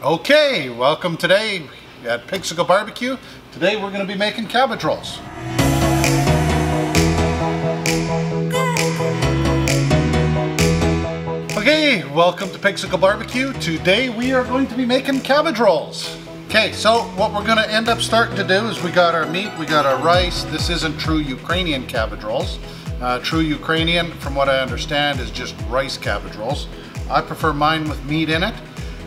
Okay, welcome today at Pixel Barbecue. Today we're going to be making cabbage rolls. Okay, welcome to Pixel Barbecue. Today we are going to be making cabbage rolls. Okay, so what we're going to end up starting to do is we got our meat, we got our rice. This isn't true Ukrainian cabbage rolls. True Ukrainian, from what I understand, is just rice cabbage rolls. I prefer mine with meat in it.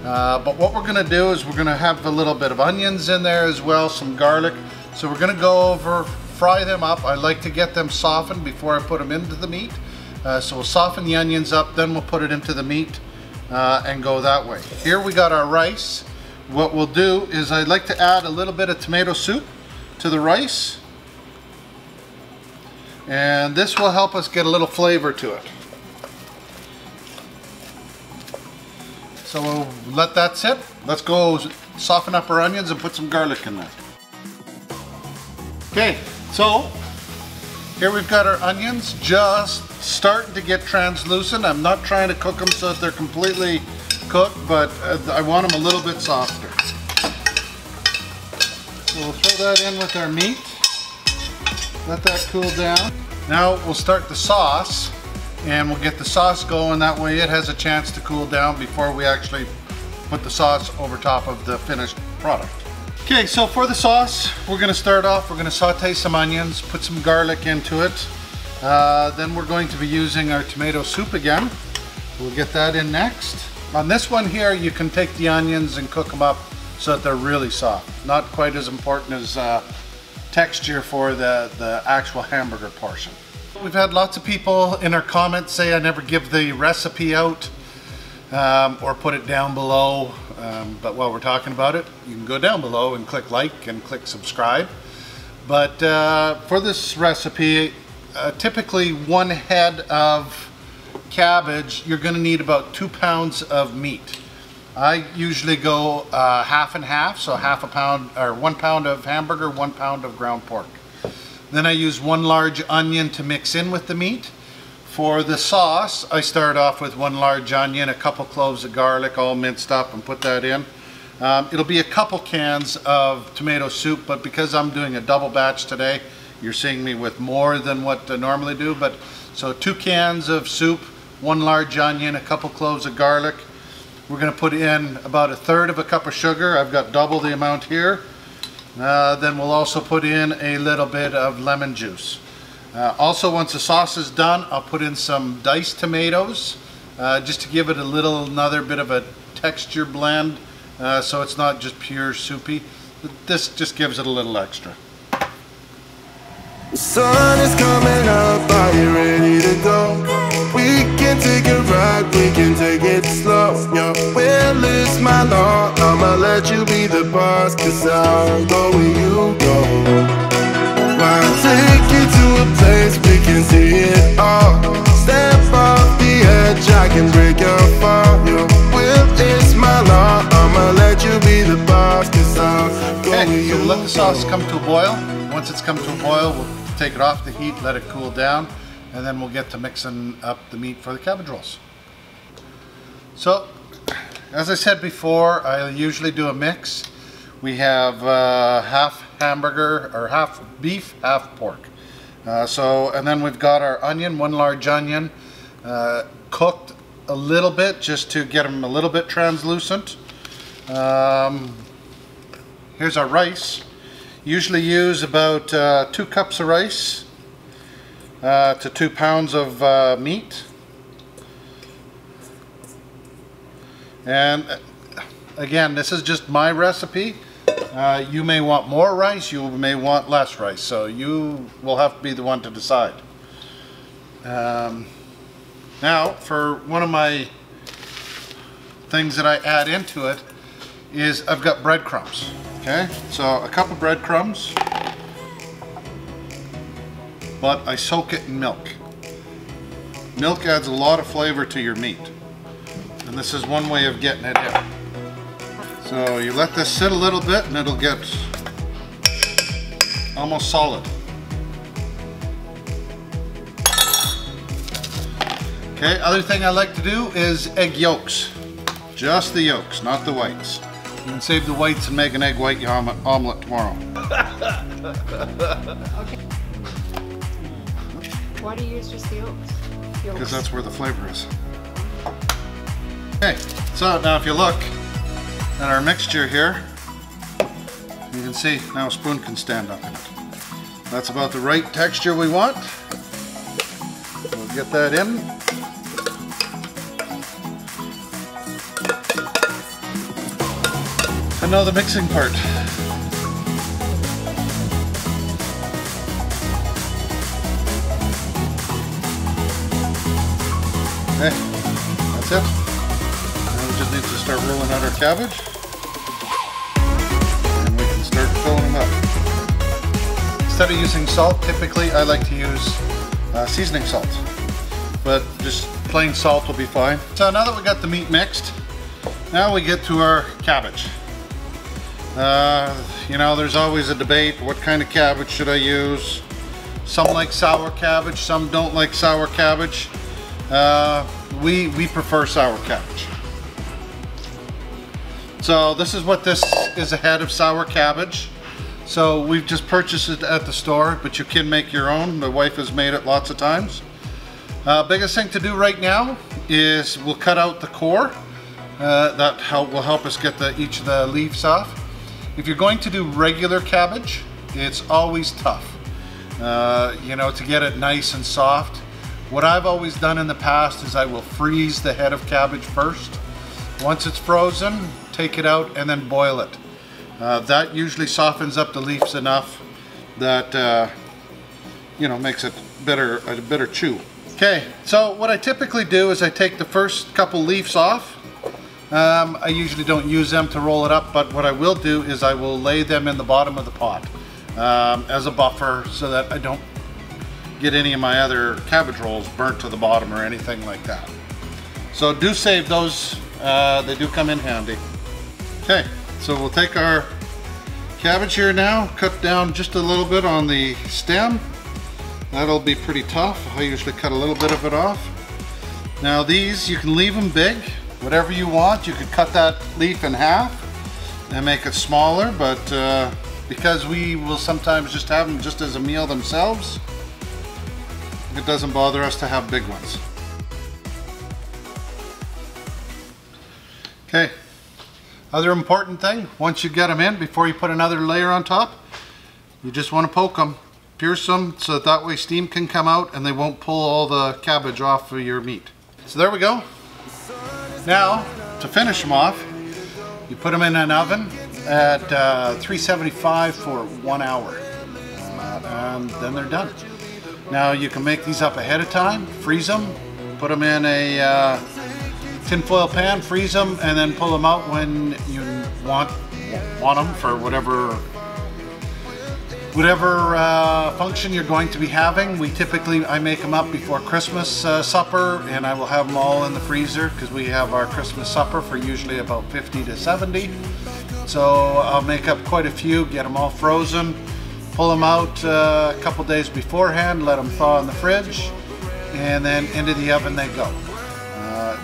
But what we're going to do is we're going to have a little bit of onions in there as well, some garlic. So we're going to go over, fry them up. I like to get them softened before I put them into the meat. So we'll soften the onions up, then we'll put it into the meat and go that way. Here we got our rice. What we'll do is I'd like to add a little bit of tomato soup to the rice. And this will help us get a little flavor to it. So we'll let that sit. Let's go soften up our onions and put some garlic in there. Okay, so here we've got our onions just starting to get translucent. I'm not trying to cook them so that they're completely cooked, but I want them a little bit softer. So we'll throw that in with our meat. Let that cool down. Now we'll start the sauce. And we'll get the sauce going, that way it has a chance to cool down before we actually put the sauce over top of the finished product. Okay, so for the sauce, we're going to start off, we're going to saute some onions, put some garlic into it. Then we're going to be using our tomato soup again. We'll get that in next. On this one here, you can take the onions and cook them up so that they're really soft. Not quite as important as texture for the actual hamburger portion. We've had lots of people in our comments say I never give the recipe out or put it down below, but while we're talking about it, you can go down below and click like and click subscribe. But for this recipe, typically one head of cabbage, you're going to need about 2 pounds of meat. I usually go half and half, so half a pound or 1 pound of hamburger, 1 pound of ground pork. Then I use 1 large onion to mix in with the meat. For the sauce, I start off with 1 large onion, a couple cloves of garlic all minced up, and put that in. It'll be a couple cans of tomato soup, but because I'm doing a double batch today, you're seeing me with more than what I normally do. But so 2 cans of soup, 1 large onion, a couple cloves of garlic. We're going to put in about 1/3 cup of sugar. I've got double the amount here. Then we'll also put in a little bit of lemon juice. Also, once the sauce is done, I'll put in some diced tomatoes just to give it another bit of a texture blend, so it's not just pure soupy. This just gives it a little extra. The sun is coming up, are you ready to go? We can take it right, we can take it slow. Your will is my law, I'ma let you be the boss, cause I'll go where you go. I'll take you to a place we can see it all. Step off the edge, I can break your fall. Your will is my law, I'ma let you be the boss, cause I'll go where you go. So let the sauce come to a boil. Once it's come to a boil, we'll take it off the heat, let it cool down, and then we'll get to mixing up the meat for the cabbage rolls. So, as I said before, I usually do a mix. We have half hamburger, or half beef, half pork. And then we've got our onion, 1 large onion, cooked a little bit just to get them a little bit translucent. Here's our rice. Usually use about 2 cups of rice to 2 pounds of meat. And again, this is just my recipe. You may want more rice, you may want less rice, so you will have to be the one to decide. Now, for one of my things that I add into it is I've got breadcrumbs. Okay, so a cup of breadcrumbs, but I soak it in milk. Milk adds a lot of flavor to your meat, and this is one way of getting it in. So you let this sit a little bit and it'll get almost solid. Okay, other thing I like to do is egg yolks. Just the yolks, not the whites. You can save the whites and make an egg white omelet tomorrow. Okay. Why do you use just the yolks? Because that's where the flavor is. Okay, so now if you look at our mixture here, you can see now a spoon can stand up in it. That's about the right texture we want. We'll get that in. And now the mixing part. Okay, that's it. Now we just need to start rolling out our cabbage. And we can start filling them up. Instead of using salt, typically I like to use seasoning salt. But just plain salt will be fine. So now that we got the meat mixed, now we get to our cabbage. You know, there's always a debate, what kind of cabbage should I use? Some like sour cabbage, some don't like sour cabbage. We prefer sour cabbage. So this is what this is, a head of sour cabbage. So we've just purchased it at the store, but you can make your own. My wife has made it lots of times. Biggest thing to do right now is we'll cut out the core. That will help us get each of the leaves off. If you're going to do regular cabbage, it's always tough, you know, to get it nice and soft. What I've always done in the past is I will freeze the head of cabbage first. Once it's frozen, take it out and then boil it. That usually softens up the leaves enough that, you know, makes it a bitter chew. Okay, so what I typically do is I take the first couple leaves off. I usually don't use them to roll it up, but what I will do is I will lay them in the bottom of the pot as a buffer so that I don't get any of my other cabbage rolls burnt to the bottom or anything like that. So do save those, they do come in handy. Okay, so we'll take our cabbage here now, cut down just a little bit on the stem. That'll be pretty tough. I usually cut a little bit of it off. Now these, you can leave them big. Whatever you want, you could cut that leaf in half and make it smaller, but because we will sometimes just have them just as a meal themselves, it doesn't bother us to have big ones. Okay, other important thing, once you get them in, before you put another layer on top, you just want to poke them, pierce them, so that way steam can come out and they won't pull all the cabbage off of your meat. So there we go. Now, to finish them off, you put them in an oven at 375 for 1 hour, and then they're done. Now you can make these up ahead of time, freeze them, put them in a tinfoil pan, freeze them, and then pull them out when you want them for whatever function you're going to be having. I make them up before Christmas supper, and I will have them all in the freezer because we have our Christmas supper for usually about 50 to 70. So I'll make up quite a few, get them all frozen, pull them out a couple days beforehand, let them thaw in the fridge, and then into the oven they go.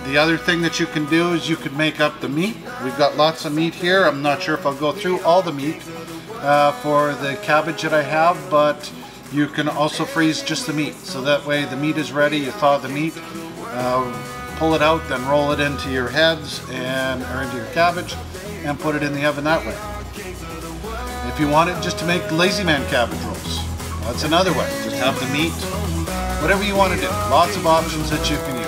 The other thing that you can do is you could make up the meat. We've got lots of meat here. I'm not sure if I'll go through all the meat for the cabbage that I have, but you can also freeze just the meat. So that way the meat is ready, you thaw the meat, pull it out, then roll it into your heads or into your cabbage and put it in the oven that way. If you want it just to make lazy man cabbage rolls, that's another way. Just have the meat, whatever you want to do. Lots of options that you can use.